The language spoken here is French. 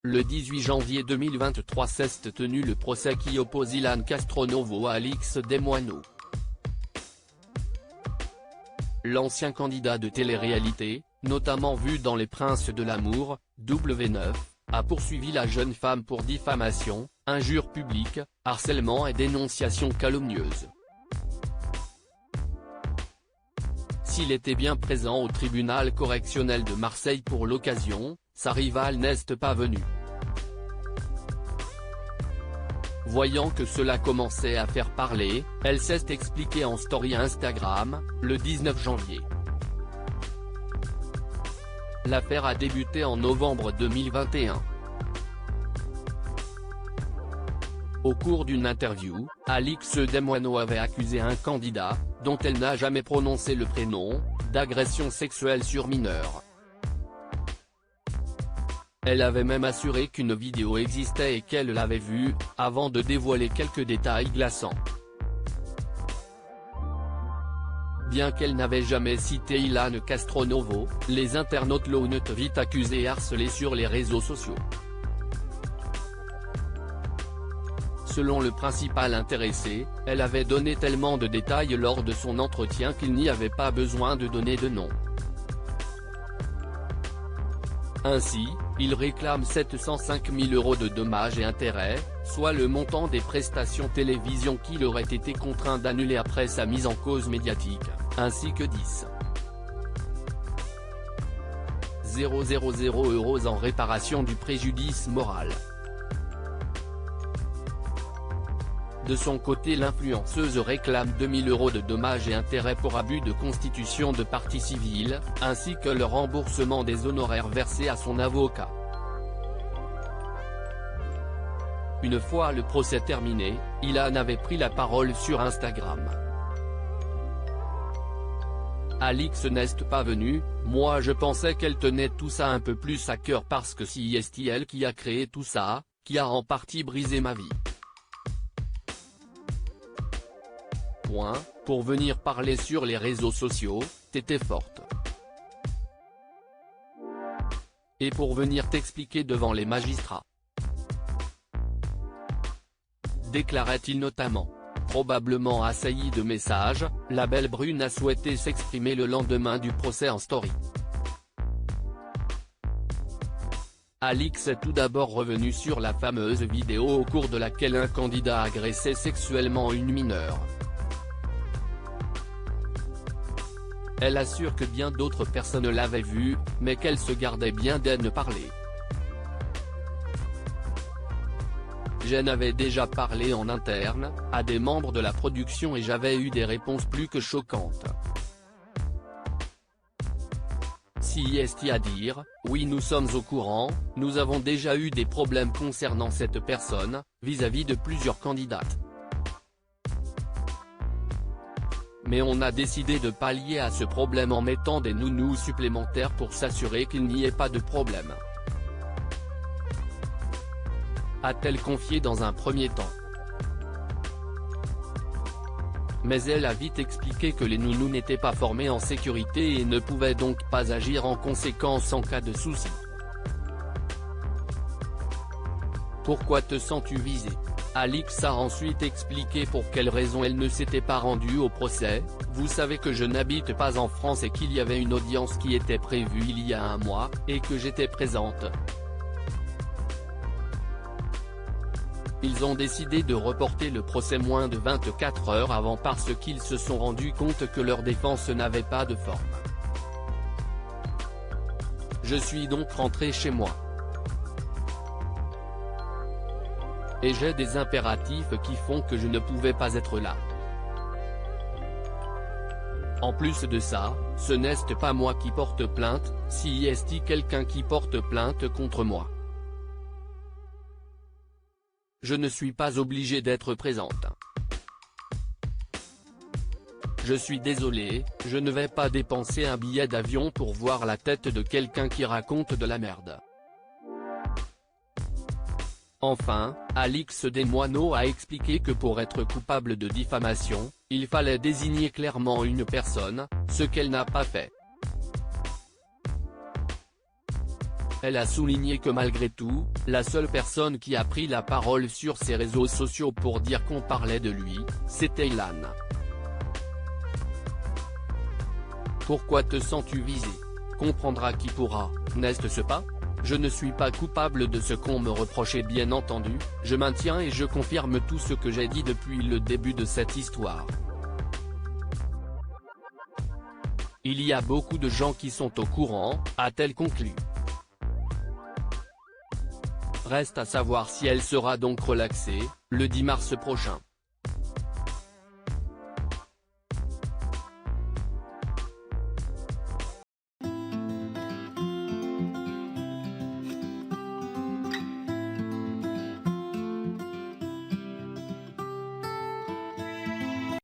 Le 18 janvier 2023 s'est tenu le procès qui oppose Ilan Castronovo à Alix Desmoineaux. L'ancien candidat de télé-réalité, notamment vu dans Les Princes de l'amour, W9, a poursuivi la jeune femme pour diffamation, injure publique, harcèlement et dénonciation calomnieuse. S'il était bien présent au tribunal correctionnel de Marseille pour l'occasion, sa rivale n'est pas venue. Voyant que cela commençait à faire parler, elle s'est expliquée en story Instagram, le 19 janvier. L'affaire a débuté en novembre 2021. Au cours d'une interview, Alix Desmoineaux avait accusé un candidat, dont elle n'a jamais prononcé le prénom, d'agression sexuelle sur mineur. Elle avait même assuré qu'une vidéo existait et qu'elle l'avait vue, avant de dévoiler quelques détails glaçants. Bien qu'elle n'avait jamais cité Ilan Castronovo, les internautes l'ont vite accusée et harcelée sur les réseaux sociaux. Selon le principal intéressé, elle avait donné tellement de détails lors de son entretien qu'il n'y avait pas besoin de donner de nom. Ainsi, il réclame 705 000 € de dommages et intérêts, soit le montant des prestations télévision qu'il aurait été contraint d'annuler après sa mise en cause médiatique, ainsi que 10 000 € en réparation du préjudice moral. De son côté, l'influenceuse réclame 2 000 € de dommages et intérêts pour abus de constitution de partie civile, ainsi que le remboursement des honoraires versés à son avocat. Une fois le procès terminé, Ilan avait pris la parole sur Instagram. Alix n'est pas venue, moi je pensais qu'elle tenait tout ça un peu plus à cœur parce que c'est elle qui a créé tout ça, qui a en partie brisé ma vie. Pour venir parler sur les réseaux sociaux, t'étais forte. Et pour venir t'expliquer devant les magistrats. Déclarait-il notamment. Probablement assailli de messages, la belle brune a souhaité s'exprimer le lendemain du procès en story. Alix est tout d'abord revenu sur la fameuse vidéo au cours de laquelle un candidat agressait sexuellement une mineure. Elle assure que bien d'autres personnes l'avaient vue, mais qu'elle se gardait bien d'en parler. J'en avais déjà parlé en interne, à des membres de la production et j'avais eu des réponses plus que choquantes. Si est à dire, oui nous sommes au courant, nous avons déjà eu des problèmes concernant cette personne, vis-à-vis de plusieurs candidates. Mais on a décidé de pallier à ce problème en mettant des nounous supplémentaires pour s'assurer qu'il n'y ait pas de problème. A-t-elle confié dans un premier temps. Mais elle a vite expliqué que les nounous n'étaient pas formés en sécurité et ne pouvaient donc pas agir en conséquence en cas de souci. Pourquoi te sens-tu visée ? Alix a ensuite expliqué pour quelles raisons elle ne s'était pas rendue au procès. Vous savez que je n'habite pas en France et qu'il y avait une audience qui était prévue il y a un mois, et que j'étais présente. Ils ont décidé de reporter le procès moins de 24 heures avant parce qu'ils se sont rendus compte que leur défense n'avait pas de forme. Je suis donc rentré chez moi. Et j'ai des impératifs qui font que je ne pouvais pas être là. En plus de ça, ce n'est pas moi qui porte plainte, si est quelqu'un qui porte plainte contre moi. Je ne suis pas obligé d'être présente. Je suis désolé, je ne vais pas dépenser un billet d'avion pour voir la tête de quelqu'un qui raconte de la merde. Enfin, Alix Desmoineaux a expliqué que pour être coupable de diffamation, il fallait désigner clairement une personne, ce qu'elle n'a pas fait. Elle a souligné que malgré tout, la seule personne qui a pris la parole sur ses réseaux sociaux pour dire qu'on parlait de lui, c'était Ilan. Pourquoi te sens-tu visé? Comprendra qui pourra, n'est-ce pas? Je ne suis pas coupable de ce qu'on me reprochait, bien entendu, je maintiens et je confirme tout ce que j'ai dit depuis le début de cette histoire. Il y a beaucoup de gens qui sont au courant, a-t-elle conclu. Reste à savoir si elle sera donc relaxée, le 10 mars prochain.